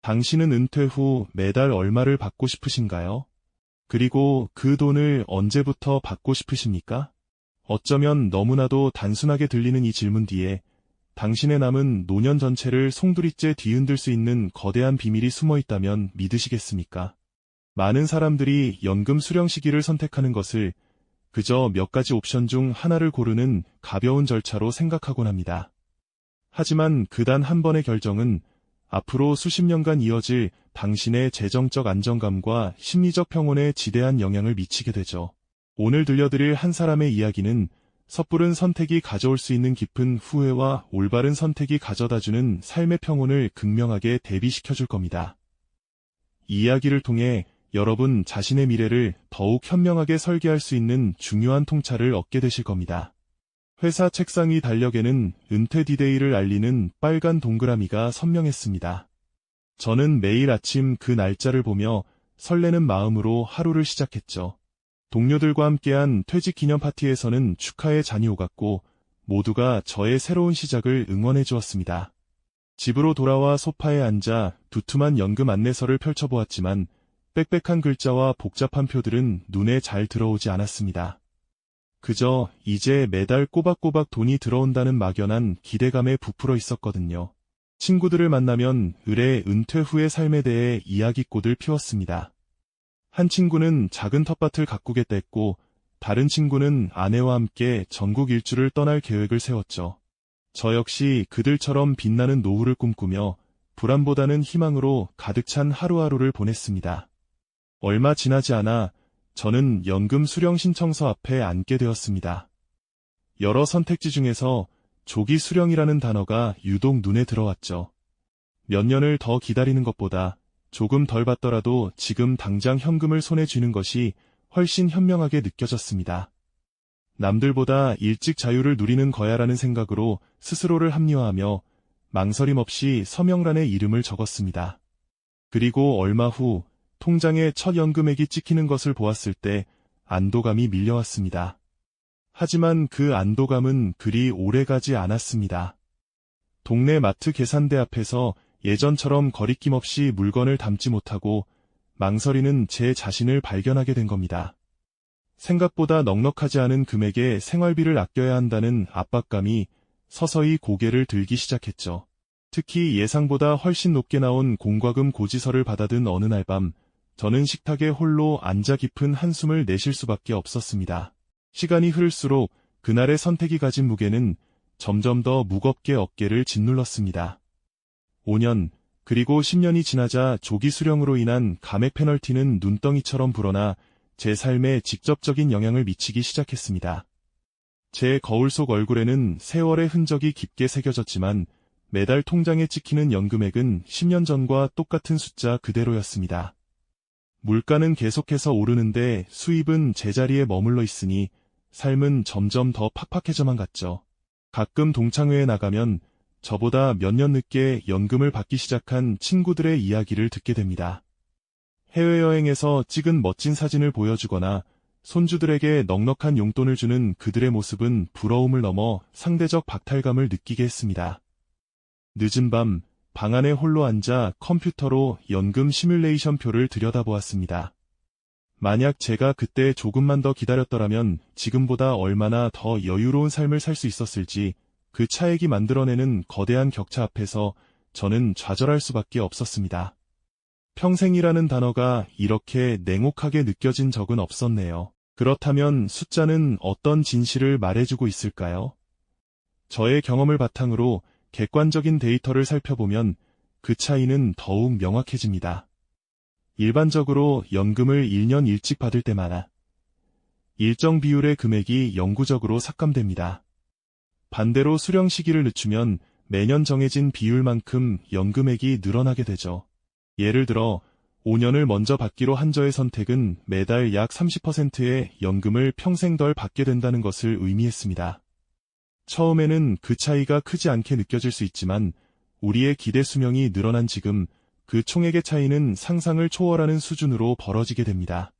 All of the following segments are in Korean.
당신은 은퇴 후 매달 얼마를 받고 싶으신가요? 그리고 그 돈을 언제부터 받고 싶으십니까? 어쩌면 너무나도 단순하게 들리는 이 질문 뒤에 당신의 남은 노년 전체를 송두리째 뒤흔들 수 있는 거대한 비밀이 숨어 있다면 믿으시겠습니까? 많은 사람들이 연금 수령 시기를 선택하는 것을 그저 몇 가지 옵션 중 하나를 고르는 가벼운 절차로 생각하곤 합니다. 하지만 그 단 한 번의 결정은 앞으로 수십 년간 이어질 당신의 재정적 안정감과 심리적 평온에 지대한 영향을 미치게 되죠. 오늘 들려드릴 한 사람의 이야기는 섣부른 선택이 가져올 수 있는 깊은 후회와 올바른 선택이 가져다주는 삶의 평온을 극명하게 대비시켜줄 겁니다. 이 이야기를 통해 여러분 자신의 미래를 더욱 현명하게 설계할 수 있는 중요한 통찰을 얻게 되실 겁니다. 회사 책상 위 달력에는 은퇴 디데이를 알리는 빨간 동그라미가 선명했습니다. 저는 매일 아침 그 날짜를 보며 설레는 마음으로 하루를 시작했죠. 동료들과 함께한 퇴직 기념 파티에서는 축하의 잔이 오갔고 모두가 저의 새로운 시작을 응원해 주었습니다. 집으로 돌아와 소파에 앉아 두툼한 연금 안내서를 펼쳐보았지만 빽빽한 글자와 복잡한 표들은 눈에 잘 들어오지 않았습니다. 그저 이제 매달 꼬박꼬박 돈이 들어온다는 막연한 기대감에 부풀어 있었거든요. 친구들을 만나면 의뢰 은퇴 후의 삶에 대해 이야기꽃을 피웠습니다. 한 친구는 작은 텃밭을 가꾸겠다 했고 다른 친구는 아내와 함께 전국 일주를 떠날 계획을 세웠죠. 저 역시 그들처럼 빛나는 노후를 꿈꾸며 불안보다는 희망으로 가득 찬 하루하루를 보냈습니다. 얼마 지나지 않아 저는 연금 수령 신청서 앞에 앉게 되었습니다. 여러 선택지 중에서 조기 수령이라는 단어가 유독 눈에 들어왔죠. 몇 년을 더 기다리는 것보다 조금 덜 받더라도 지금 당장 현금을 손에 쥐는 것이 훨씬 현명하게 느껴졌습니다. 남들보다 일찍 자유를 누리는 거야라는 생각으로 스스로를 합리화하며 망설임 없이 서명란에 이름을 적었습니다. 그리고 얼마 후 통장에 첫 연금액이 찍히는 것을 보았을 때 안도감이 밀려왔습니다. 하지만 그 안도감은 그리 오래가지 않았습니다. 동네 마트 계산대 앞에서 예전처럼 거리낌 없이 물건을 담지 못하고 망설이는 제 자신을 발견하게 된 겁니다. 생각보다 넉넉하지 않은 금액에 생활비를 아껴야 한다는 압박감이 서서히 고개를 들기 시작했죠. 특히 예상보다 훨씬 높게 나온 공과금 고지서를 받아든 어느 날 밤, 저는 식탁에 홀로 앉아 깊은 한숨을 내쉴 수밖에 없었습니다. 시간이 흐를수록 그날의 선택이 가진 무게는 점점 더 무겁게 어깨를 짓눌렀습니다. 5년, 그리고 10년이 지나자 조기 수령으로 인한 감액 페널티는 눈덩이처럼 불어나 제 삶에 직접적인 영향을 미치기 시작했습니다. 제 거울 속 얼굴에는 세월의 흔적이 깊게 새겨졌지만 매달 통장에 찍히는 연금액은 10년 전과 똑같은 숫자 그대로였습니다. 물가는 계속해서 오르는데 수입은 제자리에 머물러 있으니 삶은 점점 더 팍팍해져만 갔죠. 가끔 동창회에 나가면 저보다 몇 년 늦게 연금을 받기 시작한 친구들의 이야기를 듣게 됩니다. 해외여행에서 찍은 멋진 사진을 보여주거나 손주들에게 넉넉한 용돈을 주는 그들의 모습은 부러움을 넘어 상대적 박탈감을 느끼게 했습니다. 늦은 밤, 방 안에 홀로 앉아 컴퓨터로 연금 시뮬레이션 표를 들여다보았습니다. 만약 제가 그때 조금만 더 기다렸더라면 지금보다 얼마나 더 여유로운 삶을 살 수 있었을지, 그 차액이 만들어내는 거대한 격차 앞에서 저는 좌절할 수밖에 없었습니다. 평생이라는 단어가 이렇게 냉혹하게 느껴진 적은 없었네요. 그렇다면 숫자는 어떤 진실을 말해주고 있을까요? 저의 경험을 바탕으로 객관적인 데이터를 살펴보면 그 차이는 더욱 명확해집니다. 일반적으로 연금을 1년 일찍 받을 때마다 일정 비율의 금액이 영구적으로 삭감됩니다. 반대로 수령 시기를 늦추면 매년 정해진 비율만큼 연금액이 늘어나게 되죠. 예를 들어 5년을 먼저 받기로 한 저의 선택은 매달 약 30%의 연금을 평생 덜 받게 된다는 것을 의미했습니다. 처음에는 그 차이가 크지 않게 느껴질 수 있지만 우리의 기대 수명이 늘어난 지금 그 총액의 차이는 상상을 초월하는 수준으로 벌어지게 됩니다.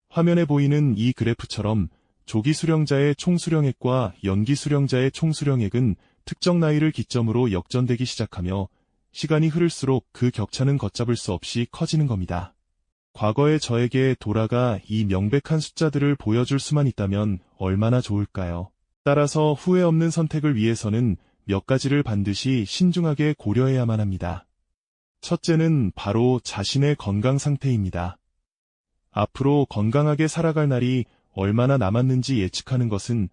화면에 보이는 이 그래프처럼 조기 수령자의 총 수령액과 연기 수령자의 총 수령액은 특정 나이를 기점으로 역전되기 시작하며 시간이 흐를수록 그 격차는 걷잡을 수 없이 커지는 겁니다. 과거의 저에게 돌아가 이 명백한 숫자들을 보여줄 수만 있다면 얼마나 좋을까요? 따라서 후회 없는 선택을 위해서는 몇 가지를 반드시 신중하게 고려해야만 합니다. 첫째는 바로 자신의 건강 상태입니다. 앞으로 건강하게 살아갈 날이 얼마나 남았는지 예측하는 것은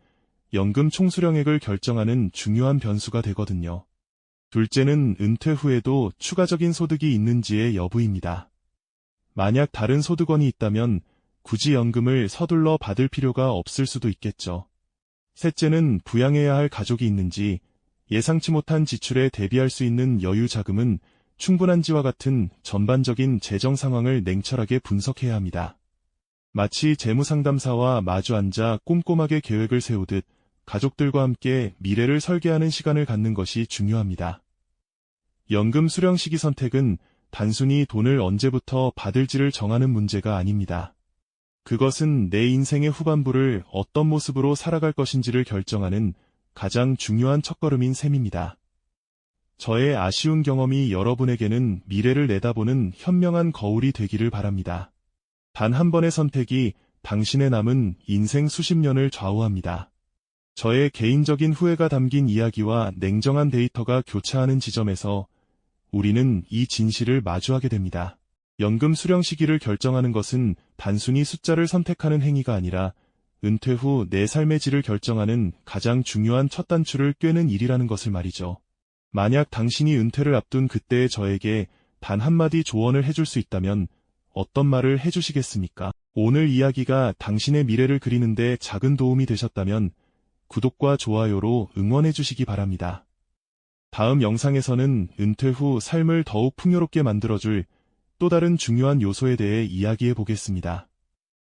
연금 총수령액을 결정하는 중요한 변수가 되거든요. 둘째는 은퇴 후에도 추가적인 소득이 있는지의 여부입니다. 만약 다른 소득원이 있다면 굳이 연금을 서둘러 받을 필요가 없을 수도 있겠죠. 셋째는 부양해야 할 가족이 있는지, 예상치 못한 지출에 대비할 수 있는 여유 자금은 충분한지와 같은 전반적인 재정 상황을 냉철하게 분석해야 합니다. 마치 재무상담사와 마주 앉아 꼼꼼하게 계획을 세우듯 가족들과 함께 미래를 설계하는 시간을 갖는 것이 중요합니다. 연금 수령 시기 선택은 단순히 돈을 언제부터 받을지를 정하는 문제가 아닙니다. 그것은 내 인생의 후반부를 어떤 모습으로 살아갈 것인지를 결정하는 가장 중요한 첫걸음인 셈입니다. 저의 아쉬운 경험이 여러분에게는 미래를 내다보는 현명한 거울이 되기를 바랍니다. 단 한 번의 선택이 당신의 남은 인생 수십 년을 좌우합니다. 저의 개인적인 후회가 담긴 이야기와 냉정한 데이터가 교차하는 지점에서 우리는 이 진실을 마주하게 됩니다. 연금 수령 시기를 결정하는 것은 단순히 숫자를 선택하는 행위가 아니라 은퇴 후 내 삶의 질을 결정하는 가장 중요한 첫 단추를 꿰는 일이라는 것을 말이죠. 만약 당신이 은퇴를 앞둔 그때의 저에게 단 한마디 조언을 해줄 수 있다면 어떤 말을 해주시겠습니까? 오늘 이야기가 당신의 미래를 그리는데 작은 도움이 되셨다면 구독과 좋아요로 응원해 주시기 바랍니다. 다음 영상에서는 은퇴 후 삶을 더욱 풍요롭게 만들어줄 또 다른 중요한 요소에 대해 이야기해 보겠습니다.